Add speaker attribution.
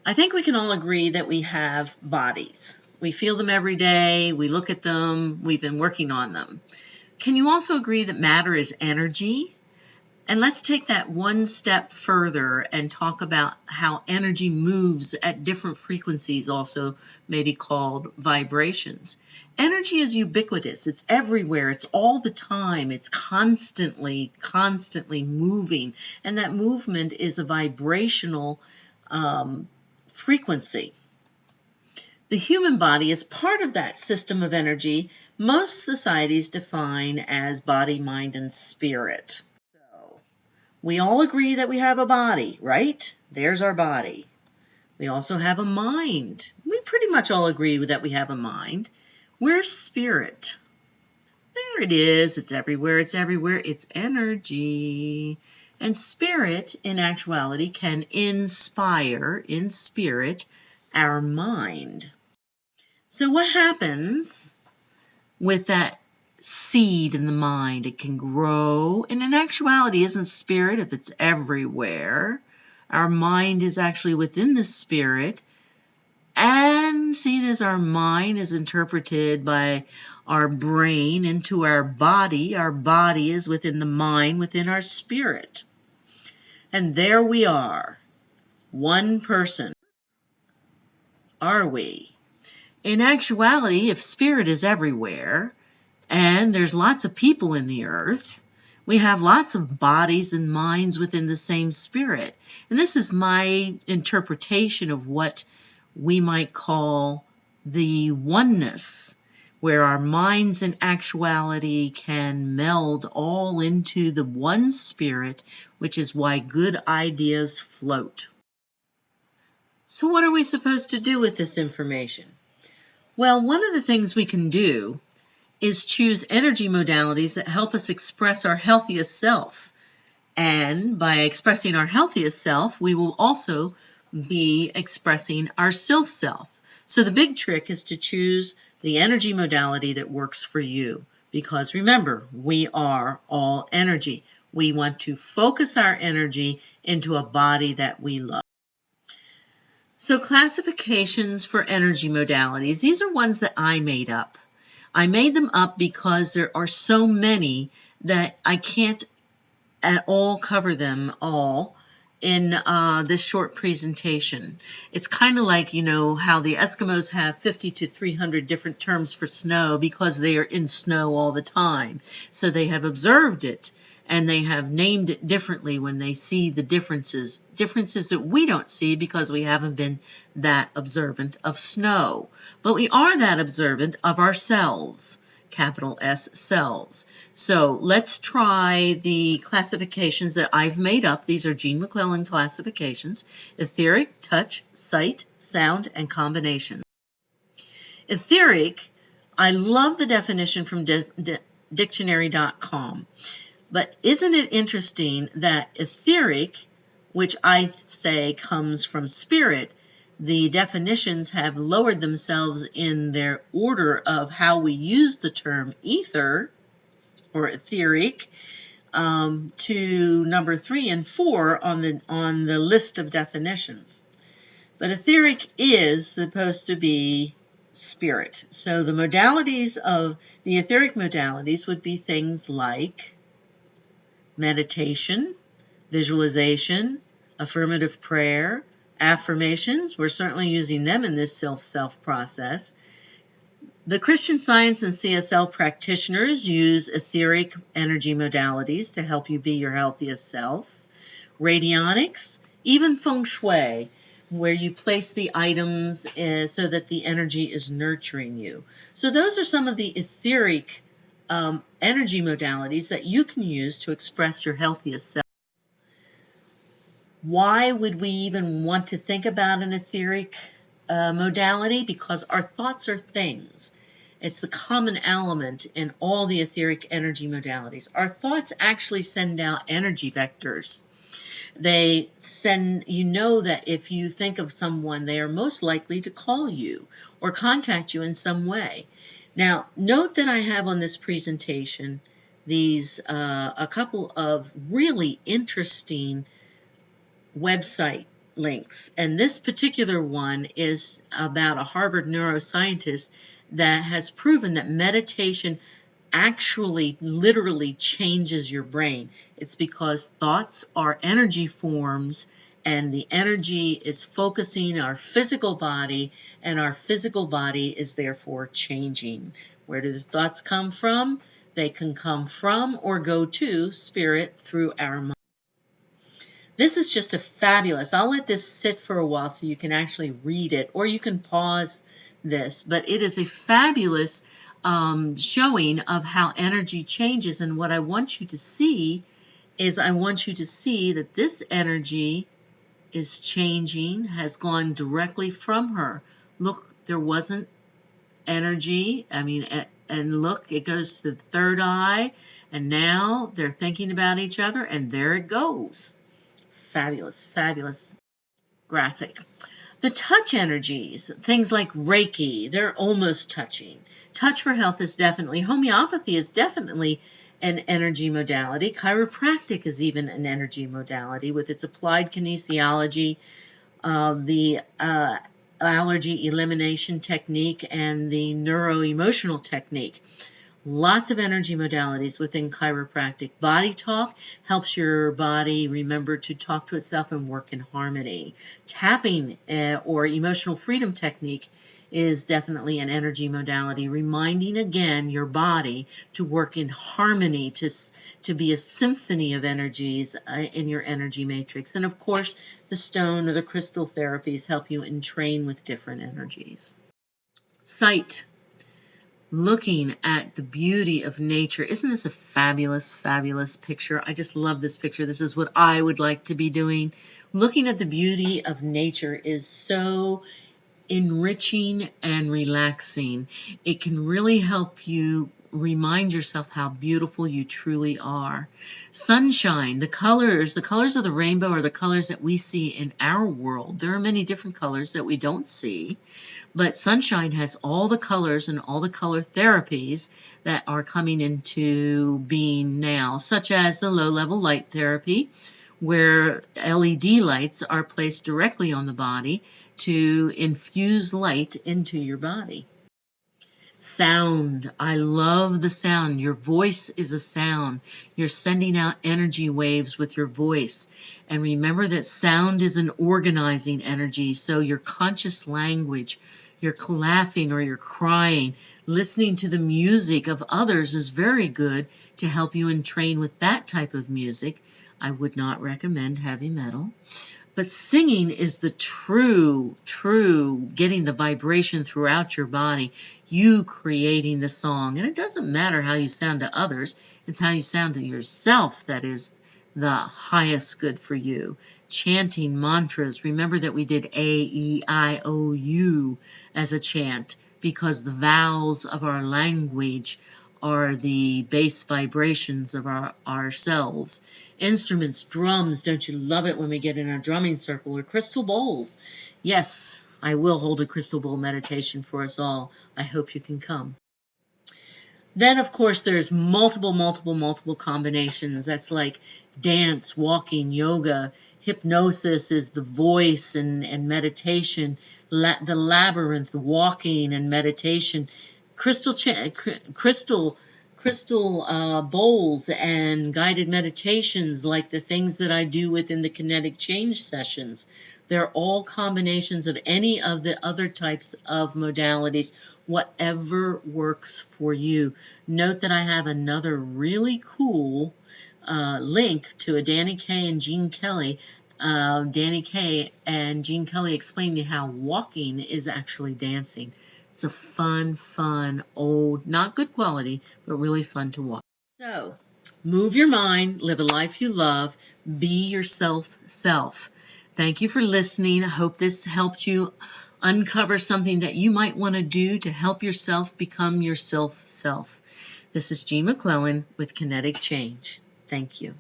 Speaker 1: I think we can all agree that we have bodies. We feel them every day, we look at them, we've been working on them. Can you also agree that matter is energy? And let's take that one step further and talk about how energy moves at different frequencies, also maybe called vibrations. Energy is ubiquitous. It's everywhere. It's all the time. It's constantly moving. And that movement is a vibrational frequency. The human body is part of that system of energy most societies define as body, mind, and spirit. So we all agree that we have a body, right? There's our body. We also have a mind. We pretty much all agree that we have a mind. Where's spirit? There it is. It's everywhere. It's everywhere. It's energy. And spirit, in actuality, can inspire, in spirit, our mind. So what happens with that seed in the mind? It can grow, and in actuality, isn't spirit if it's everywhere? Our mind is actually within the spirit, and seeing as our mind is interpreted by our brain into our body is within the mind, within our spirit. And there we are, one person. Are we? In actuality, if spirit is everywhere, and there's lots of people in the earth, we have lots of bodies and minds within the same spirit. And this is my interpretation of what we might call the oneness, where our minds in actuality can meld all into the one spirit, which is why good ideas float. So what are we supposed to do with this information? Well, one of the things we can do is choose energy modalities that help us express our healthiest self. And by expressing our healthiest self, we will also be expressing our Sylph Self. So the big trick is to choose the energy modality that works for you. Because remember, we are all energy. We want to focus our energy into a body that we love. So classifications for energy modalities, these are ones that I made up. I made them up because there are so many that I can't at all cover them all in this short presentation. It's kind of like, how the Eskimos have 50 to 300 different terms for snow because they are in snow all the time. So they have observed it. And they have named it differently when they see the differences that we don't see because we haven't been that observant of snow. But we are that observant of ourselves, capital S, selves. So let's try the classifications that I've made up. These are Jean McClelland classifications: etheric, touch, sight, sound, and combination. Etheric, I love the definition from dictionary.com. But isn't it interesting that etheric, which I say comes from spirit, the definitions have lowered themselves in their order of how we use the term ether or etheric to number 3 and 4 on the list of definitions. But etheric is supposed to be spirit. So the modalities of the etheric modalities would be things like meditation, visualization, affirmative prayer, affirmations. We're certainly using them in this Sylph process. The Christian Science and CSL practitioners use etheric energy modalities to help you be your healthiest self. Radionics, even feng shui, where you place the items so that the energy is nurturing you. So those are some of the etheric energy modalities that you can use to express your healthiest self. Why would we even want to think about an etheric modality? Because our thoughts are things. It's the common element in all the etheric energy modalities. Our thoughts actually send out energy vectors. They send, that if you think of someone, they are most likely to call you or contact you in some way. Now, note that I have on this presentation these a couple of really interesting website links. And this particular one is about a Harvard neuroscientist that has proven that meditation actually literally changes your brain. It's because thoughts are energy forms, and the energy is focusing our physical body, and our physical body is therefore changing. Where do the thoughts come from? They can come from or go to spirit through our mind. This is just a fabulous, I'll let this sit for a while so you can actually read it, or you can pause this, but it is a fabulous showing of how energy changes. And what I want you to see is I want you to see that this energy is changing, has gone directly from her. Look, there wasn't energy. And look, it goes to the third eye, and now they're thinking about each other, and there it goes. Fabulous, fabulous graphic. The touch energies, things like Reiki, they're almost touching. Touch for health is definitely, homeopathy is definitely an energy modality. Chiropractic is even an energy modality with its applied kinesiology, the allergy elimination technique, and the neuro-emotional technique. Lots of energy modalities within chiropractic. Body talk helps your body remember to talk to itself and work in harmony. Tapping or emotional freedom technique is definitely an energy modality, reminding again your body to work in harmony, to be a symphony of energies in your energy matrix. And of course, the stone or the crystal therapies help you entrain with different energies. Sight. Looking at the beauty of nature. Isn't this a fabulous, fabulous picture? I just love this picture. This is what I would like to be doing. Looking at the beauty of nature is so enriching and relaxing. It can really help you remind yourself how beautiful you truly are. Sunshine, the colors of the rainbow are the colors that we see in our world. There are many different colors that we don't see, but sunshine has all the colors and all the color therapies that are coming into being now, such as the low-level light therapy, where LED lights are placed directly on the body to infuse light into your body. Sound. I love the sound. Your voice is a sound. You're sending out energy waves with your voice. And remember that sound is an organizing energy. So your conscious language, you're laughing or you're crying, listening to the music of others is very good to help you entrain with that type of music. I would not recommend heavy metal. But singing is the true getting the vibration throughout your body, you creating the song. And it doesn't matter how you sound to others, it's how you sound to yourself that is the highest good for you. Chanting mantras, remember that we did A-E-I-O-U as a chant because the vowels of our language are the base vibrations of ourselves. Instruments, drums, don't you love it when we get in a drumming circle, or crystal bowls? Yes, I will hold a crystal bowl meditation for us all. I hope you can come. Then, of course, there's multiple combinations. That's like dance, walking, yoga. Hypnosis is the voice and meditation. The labyrinth, walking and meditation. Crystal bowls and guided meditations like the things that I do within the kinetic change sessions. They're all combinations of any of the other types of modalities, whatever works for you. Note that I have another really cool link to a Danny Kaye and Jean Kelly. Danny Kaye and Jean Kelly explaining how walking is actually dancing. It's a fun, old, not good quality, but really fun to watch. So, move your mind, live a life you love, be your self. Thank you for listening. I hope this helped you uncover something that you might want to do to help yourself become your self. This is Jean McClelland with Kinetic Change. Thank you.